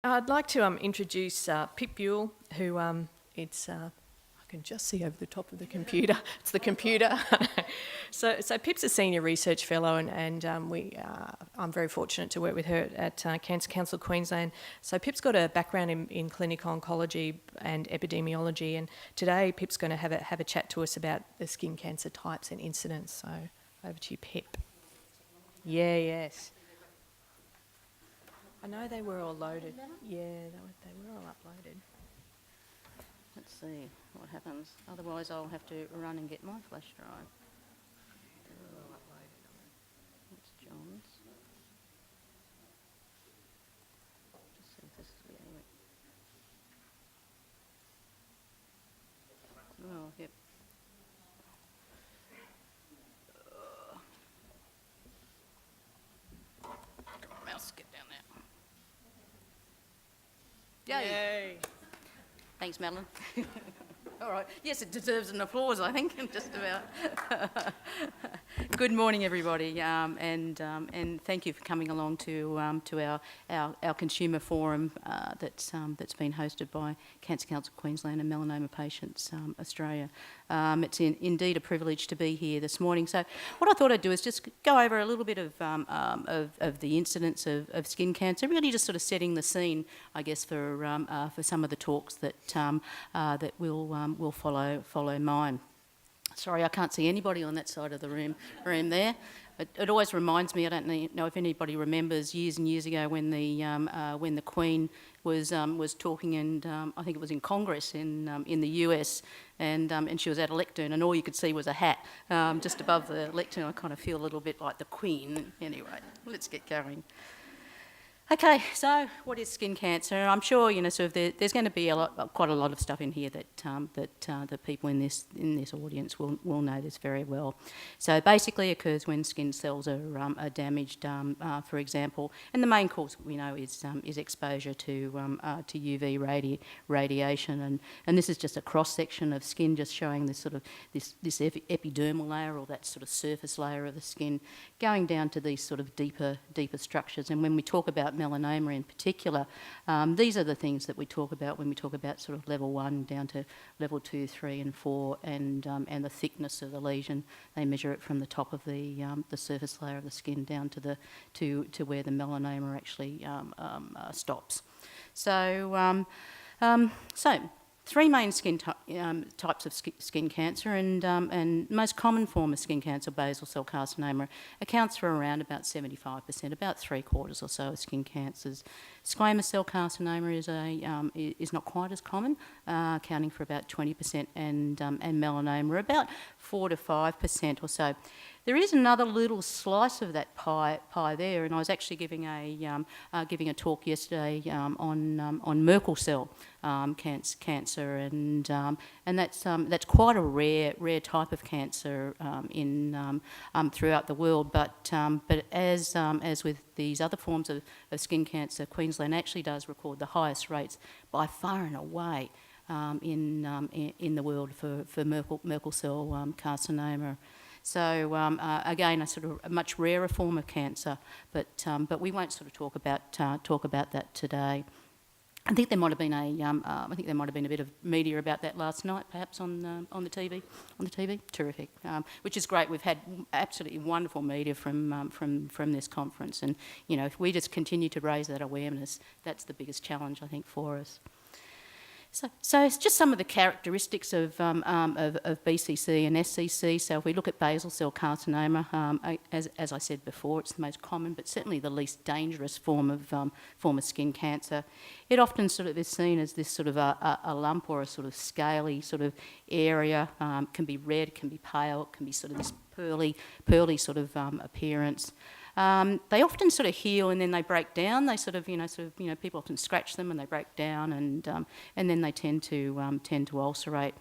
I'd like to introduce Pip Youl, who I can just see over the top of the computer. It's the computer. so Pip's a senior research fellow, and I'm very fortunate to work with her at Cancer Council Queensland. So Pip's got a background in clinical oncology and epidemiology, and today Pip's going to have a chat to us about the skin cancer types and incidence. So over to you, Pip. Yeah, yes. I know they were all loaded. Yeah, they were all uploaded. Let's see what happens. Otherwise, I'll have to run and get my flash drive. They're all uploaded. That's John's. Just see if this is going to work. Oh, yep. Come on, mouse, get down there. Yay! Yay. Thanks, Madeline. All right. Yes, it deserves an applause, I think, just about. Good morning, everybody, and thank you for coming along to our consumer forum that's been hosted by Cancer Council Queensland and Melanoma Patients Australia. It's indeed a privilege to be here this morning. So, what I thought I'd do is just go over a little bit of the incidence of skin cancer, really just sort of setting the scene, I guess, for some of the talks that will follow mine. Sorry, I can't see anybody on that side of the room there. It always reminds me. I don't know if anybody remembers years and years ago when the Queen was talking, and I think it was in Congress in the US, and she was at a lectern, and all you could see was a hat just above the lectern. I kind of feel a little bit like the Queen. Anyway, let's get going. Okay, so what is skin cancer? I'm sure there's going to be quite a lot of stuff in here that people in this audience will know this very well. So basically, it occurs when skin cells are damaged, for example, and the main cause we know is exposure to UV radiation, and this is just a cross section of skin, just showing this epidermal layer, or that sort of surface layer of the skin, going down to these sort of deeper structures. And when we talk about melanoma in particular, these are the things that we talk about when we talk about sort of level 1 down to level 2, 3 and 4, and the thickness of the lesion. They measure it from the top of the surface layer of the skin down to where the melanoma actually stops. So three main types of skin cancer, and most common form of skin cancer, basal cell carcinoma, accounts for around about 75%, about 3/4 or so of skin cancers. Squamous cell carcinoma is not quite as common, accounting for about 20%, and melanoma about 4 to 5% or so. There is another little slice of that pie there, and I was actually giving a talk yesterday on Merkel cell cancer, and that's quite a rare type of cancer throughout the world. But as with these other forms of skin cancer, Queensland actually does record the highest rates by far and away in the world for Merkel cell carcinoma. So again, a much rarer form of cancer, but we won't sort of talk about that today. I think there might have been a bit of media about that last night, perhaps on the TV. Terrific, which is great. We've had absolutely wonderful media from this conference, and if we just continue to raise that awareness, that's the biggest challenge, I think, for us. So it's just some of the characteristics of BCC and SCC. So if we look at basal cell carcinoma, as I said before, it's the most common, but certainly the least dangerous form of skin cancer. It often sort of is seen as this sort of a lump or a sort of scaly sort of area. Can be red, can be pale, it can be sort of this pearly sort of appearance. They often sort of heal and then they break down. They people often scratch them and they break down, and then they tend to ulcerate.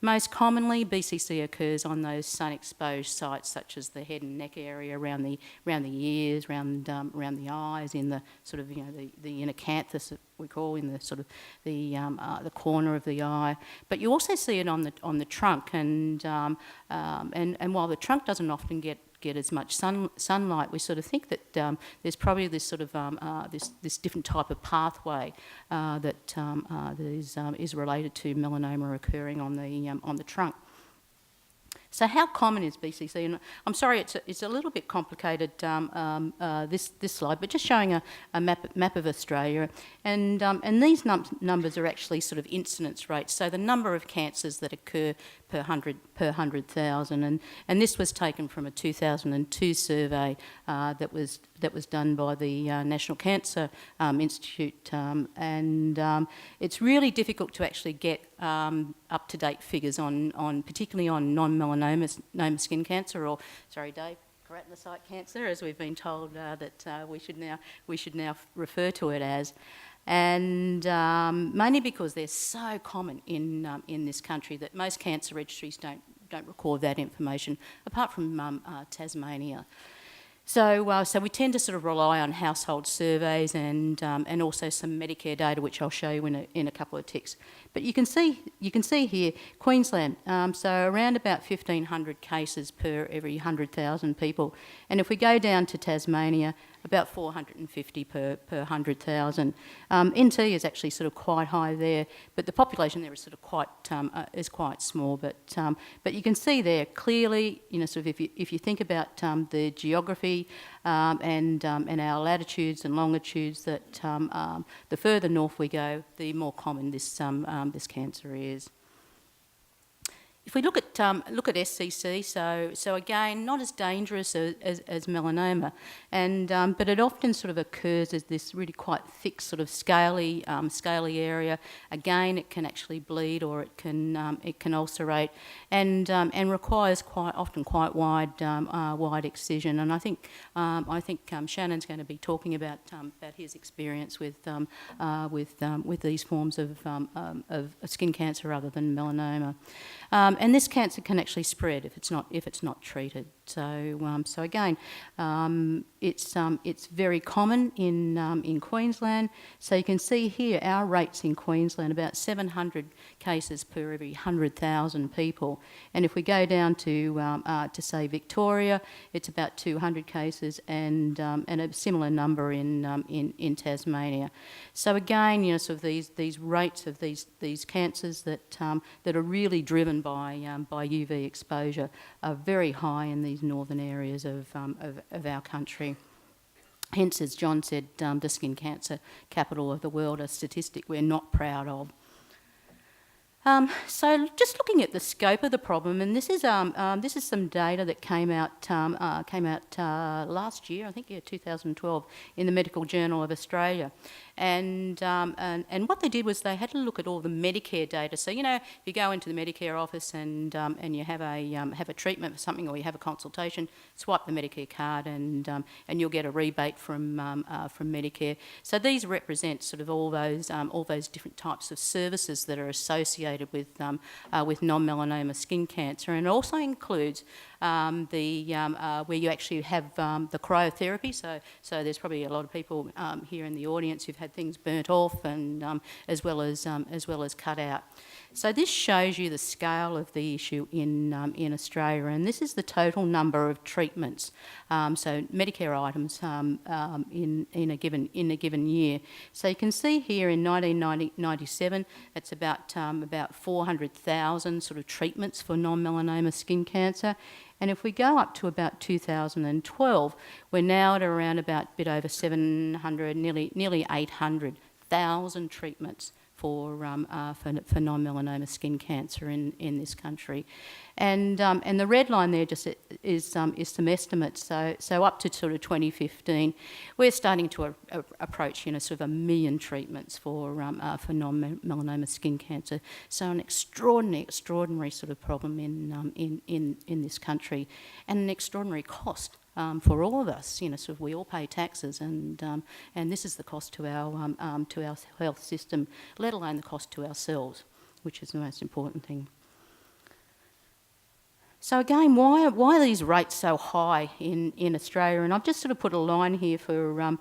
Most commonly, BCC occurs on those sun-exposed sites, such as the head and neck area, around the ears, around the eyes, in the sort of the inner canthus that we call, in the sort of the corner of the eye. But you also see it on the trunk, and while the trunk doesn't often get get as much sunlight, we sort of think that there's probably this sort of this different type of pathway that is related to melanoma occurring on the trunk. So how common is BCC? And I'm sorry, it's a little bit complicated, this slide, but just showing a map of Australia. And these numbers are actually sort of incidence rates, so the number of cancers that occur per 100,000. And this was taken from a 2002 survey that was done by the National Cancer Institute. It's really difficult to actually get up-to-date figures on particularly on non-melanoma skin cancer, or, sorry Dave, keratinocyte cancer, as we've been told that we should now refer to it as. And mainly because they're so common in this country that most cancer registries don't record that information, apart from Tasmania. So we tend to sort of rely on household surveys and also some Medicare data, which I'll show you in a couple of ticks. But you can see here Queensland, so around about 1,500 cases per every 100,000 people, and if we go down to Tasmania, about 450 per 100,000. NT is actually sort of quite high there, but the population there is sort of quite small. But you can see there clearly, sort of if you think about the geography and our latitudes and longitudes, that the further north we go, the more common this cancer is. If we look at SCC, so again, not as dangerous as melanoma, but it often sort of occurs as this really quite thick, sort of scaly area. Again, it can actually bleed, or it can ulcerate, and requires often quite wide excision. And I think Shannon's going to be talking about his experience with these forms of skin cancer other than melanoma. And this cancer can actually spread if it's not treated. So again, it's very common in Queensland. So you can see here our rates in Queensland, about 700 cases per every 100,000 people. And if we go down to say Victoria, it's about 200 cases, and a similar number in Tasmania. So again, sort of these rates of these cancers that are really driven by UV exposure are very high in these northern areas of our country. Hence, as John said, the skin cancer capital of the world, a statistic we're not proud of. So just looking at the scope of the problem, and this is some data that came out last year, I think, 2012, in the Medical Journal of Australia. And what they did was they had to look at all the Medicare data. So if you go into the Medicare office and you have a treatment for something, or you have a consultation, swipe the Medicare card and you'll get a rebate from Medicare. So these represent sort of all those different types of services that are associated with non-melanoma skin cancer, and it also includes where you actually have the cryotherapy. So there's probably a lot of people here in the audience who've had things burnt off, and as well as cut out. So this shows you the scale of the issue in Australia, and this is the total number of treatments. So Medicare items in a given year. So you can see here in 1997, it's about 400,000 sort of treatments for non-melanoma skin cancer. And if we go up to about 2012, we're now at around about a bit over 700, nearly 800,000 treatments for non-melanoma skin cancer in this country. And the red line there just is some estimates. So up to sort of 2015, we're starting to approach sort of 1 million treatments for non-melanoma skin cancer. So an extraordinary sort of problem in this country, and an extraordinary cost for all of us. Sort of we all pay taxes, and this is the cost to our health system, let alone the cost to ourselves, which is the most important thing. So again, why are these rates so high in Australia? And I've just sort of put a line here for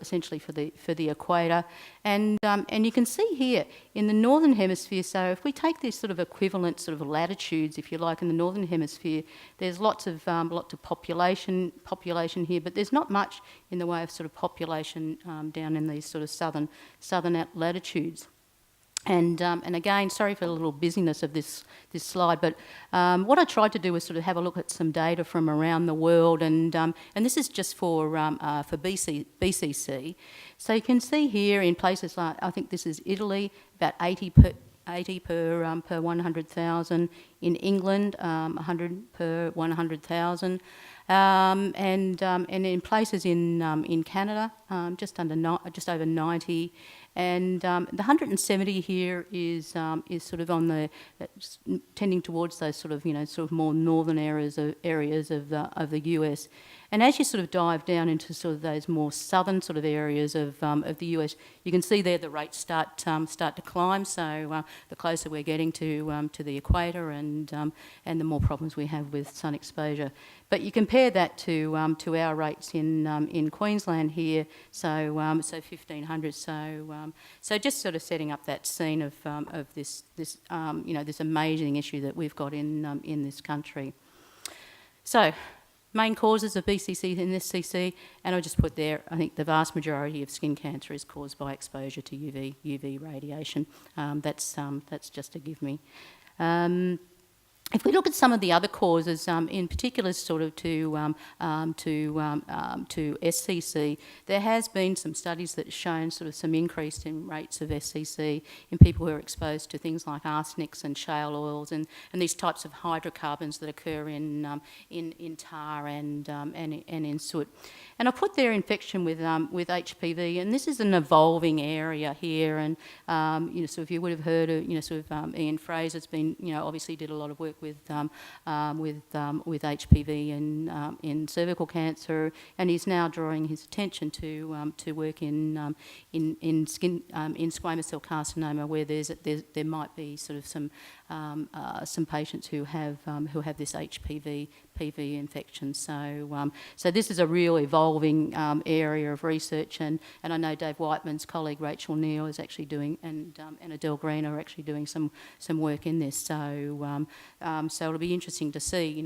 essentially for the equator, and you can see here in the northern hemisphere. So if we take these sort of equivalent sort of latitudes, if you like, in the northern hemisphere, there's lots of population here, but there's not much in the way of sort of population down in these sort of southern latitudes. And again, sorry for the little busyness of this slide, but what I tried to do was sort of have a look at some data from around the world, and this is just for BCC. So you can see here in places like, I think this is Italy, about 80 per 100,000. In England, 100 per 100,000. And in places in Canada, just over 90. And the 170 here is sort of on the tending towards those sort of more northern areas of the US. And as you sort of dive down into sort of those more southern sort of areas of the US, you can see there the rates start to climb. So the closer we're getting to the equator, and the more problems we have with sun exposure. But you compare that to our rates in Queensland here, so 1,500. So just sort of setting up that scene of this this amazing issue that we've got in this country. So, main causes of BCC and SCC, and I'll just put there, I think the vast majority of skin cancer is caused by exposure to UV radiation. That's just a give me. If we look at some of the other causes, in particular sort of to SCC, there has been some studies that have shown sort of some increase in rates of SCC in people who are exposed to things like arsenics and shale oils and these types of hydrocarbons that occur in tar and in soot. And I put there infection with HPV, and this is an evolving area here. And so if you would have heard of Ian Fraser's been obviously did a lot of work with HPV in cervical cancer, and he's now drawing his attention to work in squamous cell carcinoma, where there might be sort of some patients who have this HPV infection. So this is a real evolving area of research, and I know Dave Whiteman's colleague Rachel Neal is actually doing, and Adele Green are actually doing some work in this. So it'll be interesting to see,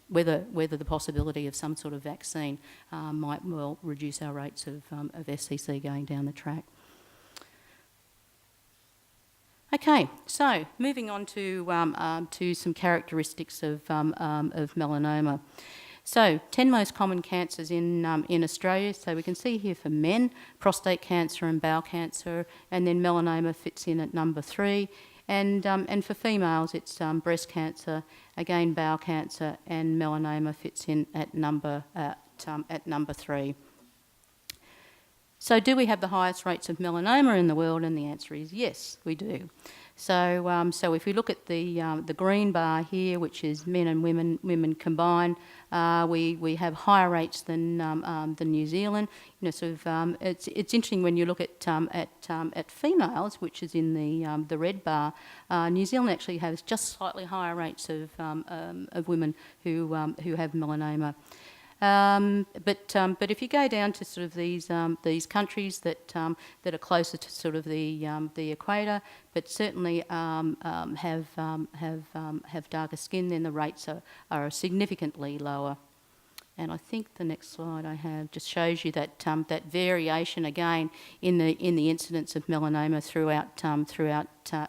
whether the possibility of some sort of vaccine might well reduce our rates of SCC going down the track. Okay, so moving on to some characteristics of melanoma. So 10 most common cancers in Australia. So we can see here for men, prostate cancer and bowel cancer, and then melanoma fits in at number 3. And for females, it's breast cancer, again bowel cancer, and melanoma fits in at number 3. So do we have the highest rates of melanoma in the world? And the answer is yes, we do. So if we look at the green bar here, which is men and women combined, we have higher rates than New Zealand. It's interesting when you look at females, which is in the red bar. New Zealand actually has just slightly higher rates of women who have melanoma. But if you go down to sort of these countries that are closer to sort of the equator, but certainly have darker skin, then the rates are significantly lower. And I think the next slide I have just shows you that that variation again in the incidence of melanoma throughout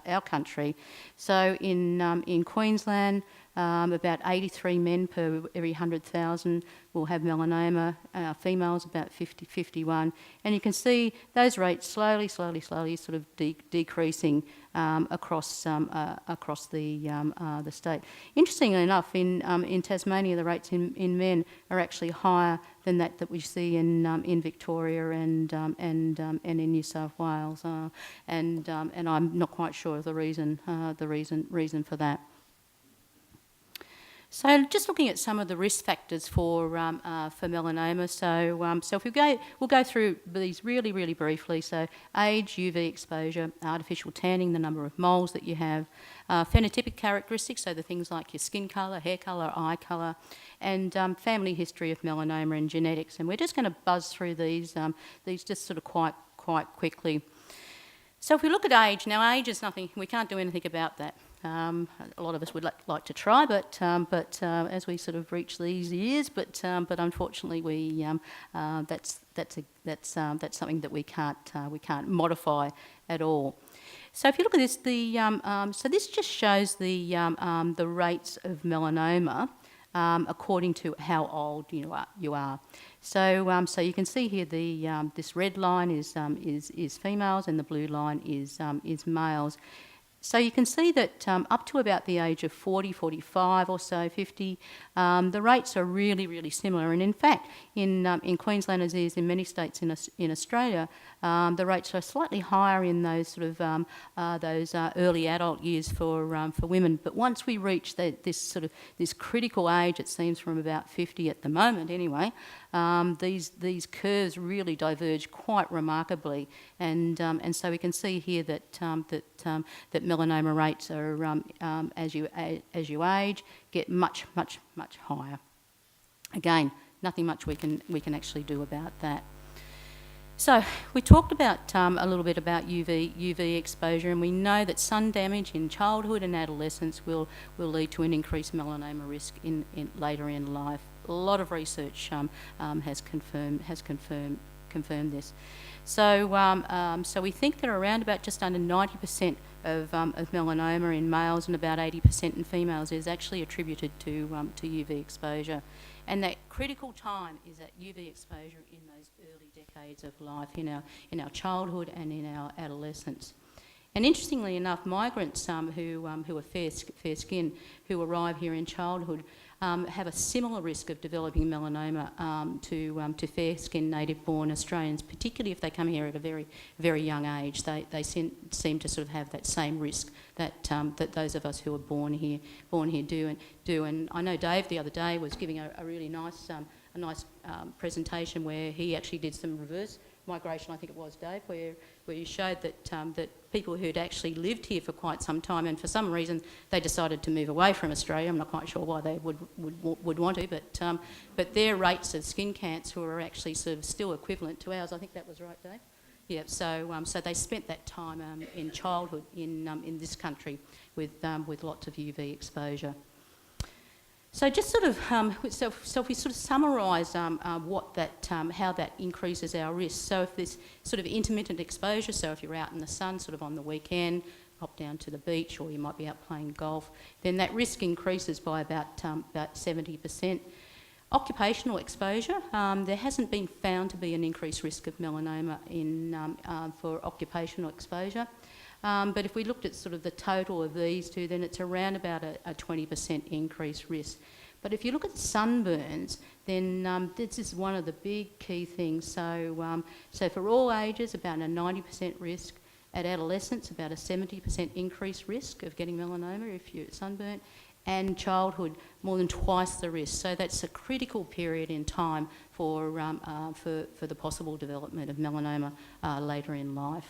our country. So in Queensland, about 83 men per every 100,000 will have melanoma. Females about 51, and you can see those rates slowly sort of decreasing across the state. Interestingly enough, in Tasmania, the rates in men are actually higher than that we see in Victoria and in New South Wales, and I'm not quite sure of the reason for that. So just looking at some of the risk factors for melanoma. So if we'll go through these really, really briefly. So age, UV exposure, artificial tanning, the number of moles that you have, phenotypic characteristics, so the things like your skin colour, hair colour, eye colour, and family history of melanoma and genetics. And we're just going to buzz through these just sort of quite quickly. So if we look at age, now age is nothing, we can't do anything about that. A lot of us would like to try, but as we sort of reach these years, but unfortunately that's something that we can't modify at all. So if you look at this, so this just shows the rates of melanoma according to how old you are. So you can see here this red line is females and the blue line is males. So you can see that up to about the age of 40, 45 or so, 50, the rates are really, really similar. And in fact, in Queensland, as is in many states in Australia, the rates are slightly higher in those sort of early adult years for women. But once we reach this critical age, it seems from about 50 at the moment anyway, these curves really diverge quite remarkably, and so we can see here that melanoma rates are as you age get much higher. Again, nothing much we can actually do about that. So we talked about a little bit about UV exposure, and we know that sun damage in childhood and adolescence will lead to an increased melanoma risk in later in life. A lot of research has confirmed this. So we think that around about just under 90% of melanoma in males and about 80% in females is actually attributed to UV exposure. And that critical time is that UV exposure in those early decades of life, in our childhood and in our adolescence. And interestingly enough, migrants who are fair skinned, who arrive here in childhood, have a similar risk of developing melanoma to fair-skinned native-born Australians, particularly if they come here at a very, very young age. They seem to sort of have that same risk that those of us who are born here do. And I know Dave the other day was giving a really nice presentation where he actually did some reverse migration, I think it was, Dave, where you showed that people who'd actually lived here for quite some time, and for some reason they decided to move away from Australia. I'm not quite sure why they would want to, but their rates of skin cancer were actually sort of still equivalent to ours. I think that was right, Dave. Yeah. So they spent that time in childhood in this country with lots of UV exposure. So just sort of, so if we sort of summarise how that increases our risk. So if there's sort of intermittent exposure, so if you're out in the sun sort of on the weekend, hop down to the beach, or you might be out playing golf, then that risk increases by about 70%. Occupational exposure, there hasn't been found to be an increased risk of melanoma for occupational exposure. But if we looked at sort of the total of these two, then it's around about a 20% increased risk. But if you look at sunburns, then this is one of the big key things. So for all ages, about a 90% risk. At adolescence, about a 70% increased risk of getting melanoma if you're sunburnt. And childhood, more than twice the risk. So that's a critical period in time for the possible development of melanoma later in life.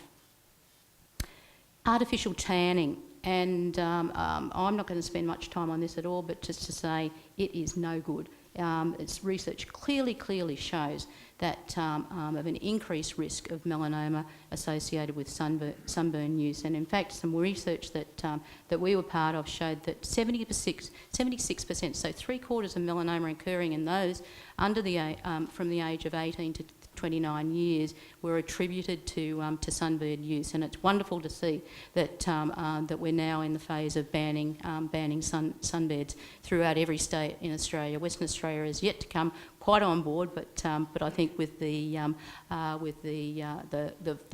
Artificial tanning, and I'm not going to spend much time on this at all, but just to say it is no good. Its research clearly shows that of an increased risk of melanoma associated with sunburn use. And in fact, some research that we were part of showed that 76%, so 3/4 of melanoma occurring in those under from the age of 18 to 29 years were attributed to sunburn use, and it's wonderful to see that we're now in the phase of banning sunbeds throughout every state in Australia. Western Australia is yet to come quite on board, but I think with the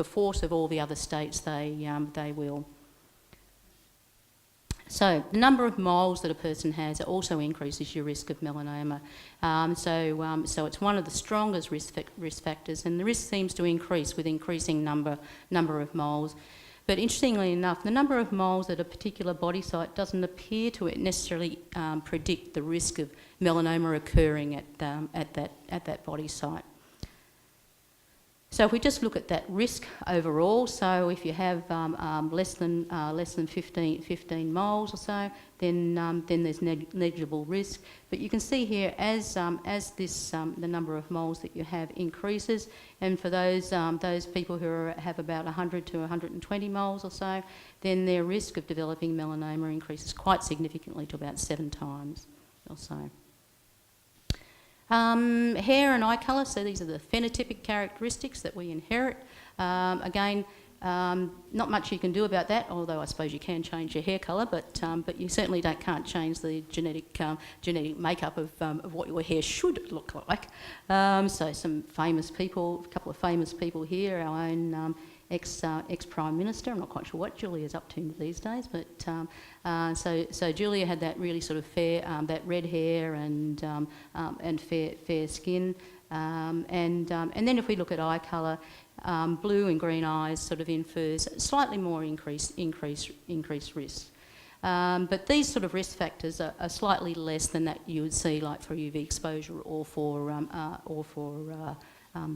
force of all the other states, they will. So the number of moles that a person has also increases your risk of melanoma. So it's one of the strongest risk factors, and the risk seems to increase with increasing number of moles. But interestingly enough, the number of moles at a particular body site doesn't appear to necessarily predict the risk of melanoma occurring at that body site. So if we just look at that risk overall, so if you have less than 15 moles or so, then there's negligible risk. But you can see here as the number of moles that you have increases, and for those people who have about 100 to 120 moles or so, then their risk of developing melanoma increases quite significantly to about 7 times or so. Hair and eye colour, so these are the phenotypic characteristics that we inherit. Again, not much you can do about that, although I suppose you can change your hair colour, but you certainly can't change the genetic makeup of what your hair should look like. So some famous people, a couple of famous people here, our own ex-Prime Minister. I'm not quite sure what Julia is up to these days, but so Julia had that really sort of fair, that red hair and fair skin, and then if we look at eye colour, blue and green eyes sort of infers slightly more increased risk. But these sort of risk factors are slightly less than that you would see like for UV exposure or for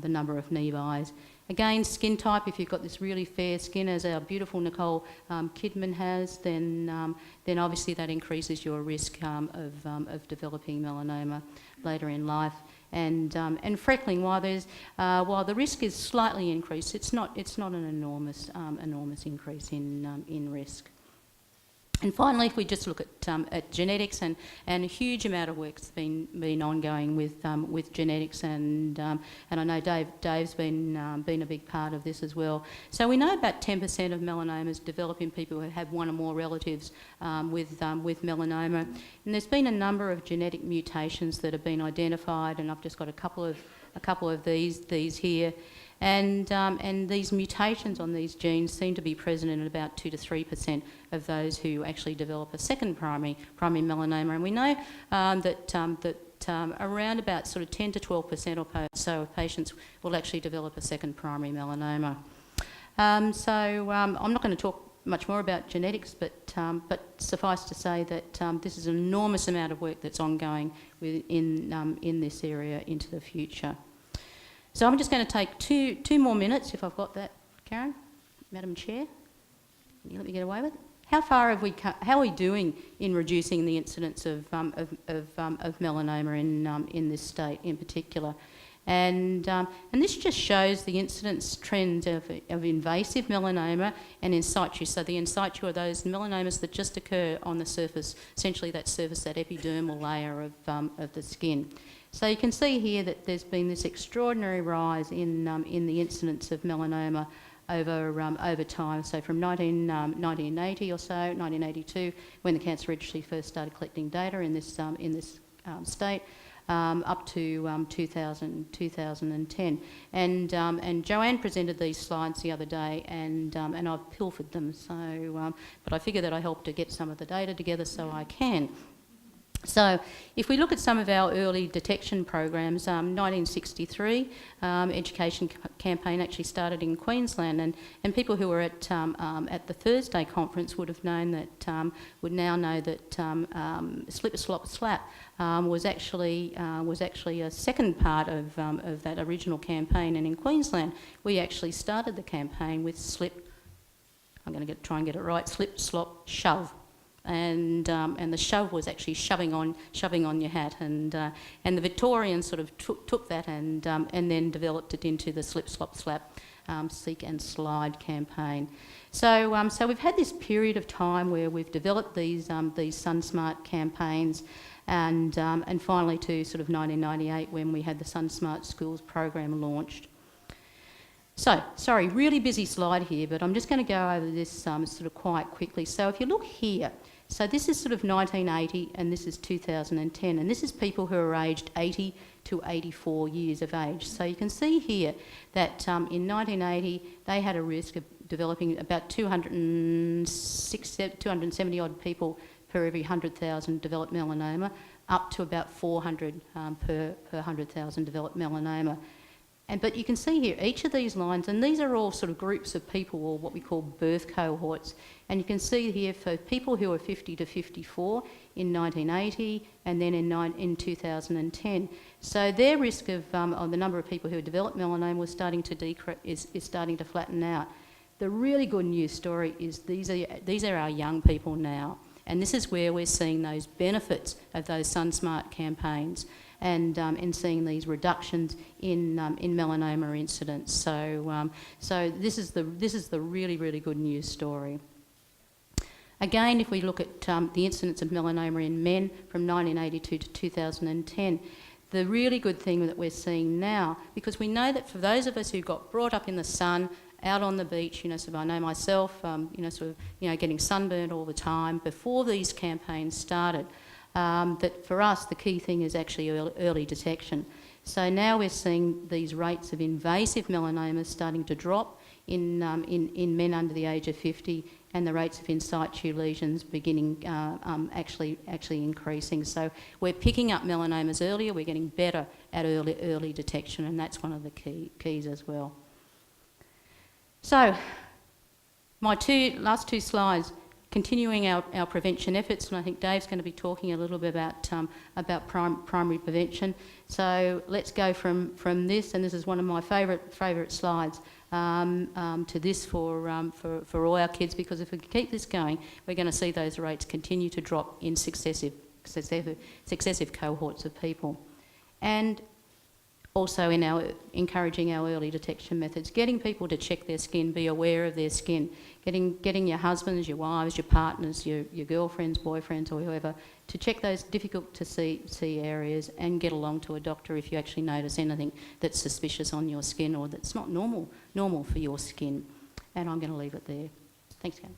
the number of nevi. Again, skin type, if you've got this really fair skin, as our beautiful Nicole Kidman has, then obviously that increases your risk of developing melanoma later in life. And freckling, while the risk is slightly increased, it's not an enormous increase in risk. And finally, if we just look at genetics, and a huge amount of work's been ongoing with genetics, and I know Dave's been a big part of this as well. So we know about 10% of melanomas develop in people who have one or more relatives with melanoma, and there's been a number of genetic mutations that have been identified, and I've just got a couple of these here. And these mutations on these genes seem to be present in about 2 to 3% of those who actually develop a second primary melanoma. And we know that around about sort of 10 to 12% or so of patients will actually develop a second primary melanoma. I'm not going to talk much more about genetics, but suffice to say that this is an enormous amount of work that's ongoing in this area into the future. So I'm just going to take two more minutes, if I've got that, Karen, Madam Chair. Can you let me get away with it? How are we doing in reducing the incidence of melanoma in this state in particular? And this just shows the incidence trend of invasive melanoma and in situ. So the in situ are those melanomas that just occur on the surface, essentially that epidermal layer of the skin. So you can see here that there's been this extraordinary rise in the incidence of melanoma over time. So from 1980 or so, 1982, when the Cancer Registry first started collecting data in this state, up to 2010. And Joanne presented these slides the other day, and I've pilfered them. So, but I figure that I helped to get some of the data together so I can. So if we look at some of our early detection programs, 1963 education campaign actually started in Queensland, and people who were at the Thursday conference would have known that, would now know that Slip, Slop, Slap was actually a second part of that original campaign. And in Queensland, we actually started the campaign with Slip, I'm going to try and get it right, Slip, Slop, Shove. And the shove was actually shoving on your hat, and the Victorians sort of took that and then developed it into the Slip, Slop, Slap, Seek and Slide campaign. So we've had this period of time where we've developed these SunSmart campaigns, and finally to sort of 1998 when we had the SunSmart Schools program launched. So, sorry, really busy slide here, but I'm just going to go over this sort of quite quickly. So if you look here, so this is sort of 1980 and this is 2010, and this is people who are aged 80 to 84 years of age. So you can see here that in 1980 they had a risk of developing about 270 odd people per every 100,000 developed melanoma, up to about 400 per 100,000 developed melanoma. But you can see here, each of these lines, and these are all sort of groups of people, or what we call birth cohorts. And you can see here for people who are 50 to 54 in 1980, and then in 2010. So their risk of the number of people who developed melanoma was starting to decrease, is starting to flatten out. The really good news story is these are our young people now. And this is where we're seeing those benefits of those SunSmart campaigns, and seeing these reductions in melanoma incidence. So this is the really, really good news story. Again, if we look at the incidence of melanoma in men from 1982 to 2010, the really good thing that we're seeing now, because we know that for those of us who got brought up in the sun, out on the beach, so I know myself, getting sunburned all the time before these campaigns started, that for us the key thing is actually early detection. So now we're seeing these rates of invasive melanomas starting to drop in men under the age of 50, and the rates of in situ lesions beginning actually increasing. So we're picking up melanomas earlier, we're getting better at early detection, and that's one of the keys as well. So my last two slides, continuing our prevention efforts, and I think Dave's going to be talking a little bit about primary prevention. So let's go from this, and this is one of my favourite slides, to this for all our kids, because if we keep this going, we're going to see those rates continue to drop in successive cohorts of people. And also in encouraging our early detection methods, getting people to check their skin, be aware of their skin, getting your husbands, your wives, your partners, your girlfriends, boyfriends, or whoever, to check those difficult to see areas, and get along to a doctor if you actually notice anything that's suspicious on your skin or that's not normal for your skin. And I'm going to leave it there. Thanks, Gavin.